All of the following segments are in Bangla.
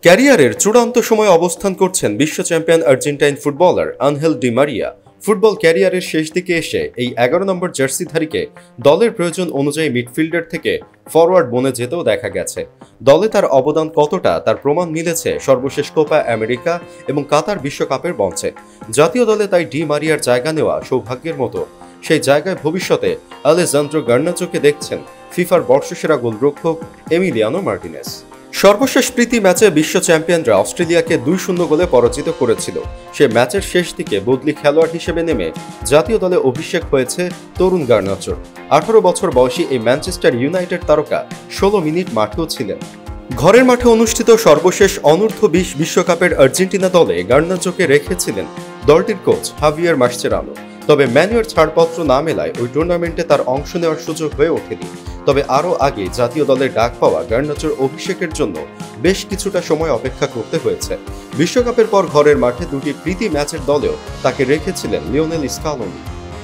ক্যারিয়ারের চূড়ান্ত সময়ে অবস্থান করছেন বিশ্ব champion Argentine footballer Angel Di Maria. Football ক্যারিয়ারের শেষ দিকে এসে এই 11 নম্বর জার্সিধারীকে দলের প্রয়োজন অনুযায়ী মিডফিল্ডার থেকে ফরওয়ার্ড বনে যেতেও দেখা গেছে। দলে তার অবদান কতটা তার প্রমাণ মিলেছে সর্বশেষ কোপা আমেরিকা এবং কাতার বিশ্বকাপের মঞ্চে। জাতীয় দলে তাই ডি মারিয়ার জায়গা নেওয়া সৌভাগ্যের মতো। সেই জায়গায় ভবিষ্যতে আলেজান্দ্রো গার্নাচোকে দেখছেন ফিফার বর্ষসেরা গোলরক্ষক এমিলিয়ানো মার্টিনেস। সর্বশেষ প্রীতি ম্যাচে বিশ্ব চ্যাম্পিয়নরা অস্ট্রেলিয়াকে 2-0 গোলে পরাজিত করেছিল। সে ম্যাচের শেষ দিকে বদলি খেলোয়াড় হিসেবে নেমে জাতীয় দলে অভিষেক হয়েছে তরুণ গার্নাচোর। 18 বছর বয়সী এই ম্যানচেস্টার ইউনাইটেড তারকা 16 মিনিট মাঠেও ছিলেন। ঘরের মাঠে অনুষ্ঠিত সর্বশেষ অনূর্ধ্ব-20 বিশ্বকাপের আর্জেন্টিনা দলে গার্নাচোকে রেখেছিলেন দলটির কোচ হাভিয়ার মাসচেরানো। তবে ম্যানুয়ের ছাড়পত্র না মেলায় ওই টুর্নামেন্টে তার অংশ নেওয়ার সুযোগ হয়ে ওঠেনি। তবে আরও আগে জাতীয় দলের ডাক পাওয়া গার্নাচোর অভিষেকের জন্য বেশ কিছুটা সময় অপেক্ষা করতে হয়েছে। বিশ্বকাপের পর ঘরের মাঠে দুটি প্রীতি ম্যাচের দলেও তাকে রেখেছিলেন লিওনেল স্কালোনি।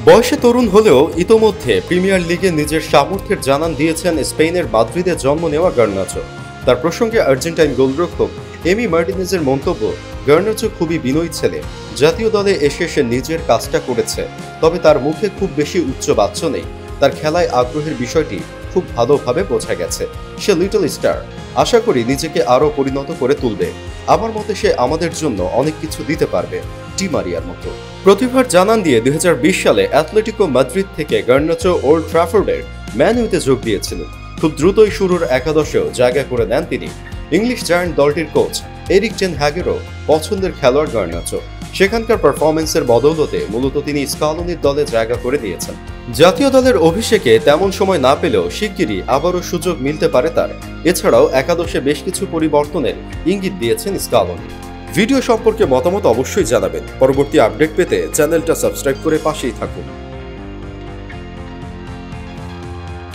বয়সে তরুণ হলেও ইতোমধ্যে প্রিমিয়ার লিগে নিজের সামর্থ্যের জানান দিয়েছেন স্পেনের মাদ্রিদে জন্ম নেওয়া গার্নাচো। তার প্রসঙ্গে আর্জেন্টাইন গোলরক্ষক এমি মার্টিনেজের মন্তব্য, গার্নাচো খুবই বিনয়ী ছেলে। জাতীয় দলে এসে সে নিজের কাজটা করেছে, তবে তার মুখে খুব বেশি উচ্চবাচ্য নেই। তার খেলায় আগ্রহের বিষয়টি খুব ভালোভাবে বোঝা গেছে। সে লিটল স্টার, আশা করি নিজেকে আরও পরিণত করে তুলবে। আমার মতে সে আমাদের জন্য অনেক কিছু দিতে পারবে, ডি মারিয়ার মতো। প্রতিভার জানান দিয়ে 2020 সালে অ্যাথলেটিকো মাদ্রিদ থেকে গার্নাচো ওল্ড ট্র্যাফোর্ডের ম্যান ইউতে যোগ দিয়েছিলেন। খুব দ্রুতই শুরুর একাদশেও জায়গা করে নেন তিনি। ইংলিশ জায়ান্ট দলটির কোচ এরিক টেন হ্যাগেরও পছন্দের খেলোয়াড় গার্নাচো। সেখানকার পারফরমেন্সের বদৌলতে মূলত তিনি স্কালোনির দলে জায়গা করে দিয়েছেন। জাতীয় দলের অভিষেকে তেমন সময় না পেলেও শিগগিরই আবারও সুযোগ মিলতে পারে তার। এছাড়াও একাদশে বেশ কিছু পরিবর্তনের ইঙ্গিত দিয়েছেন স্কালোনি। ভিডিও সম্পর্কে মতামত অবশ্যই জানাবেন। পরবর্তী আপডেট পেতে চ্যানেলটা সাবস্ক্রাইব করে পাশেই থাকুন।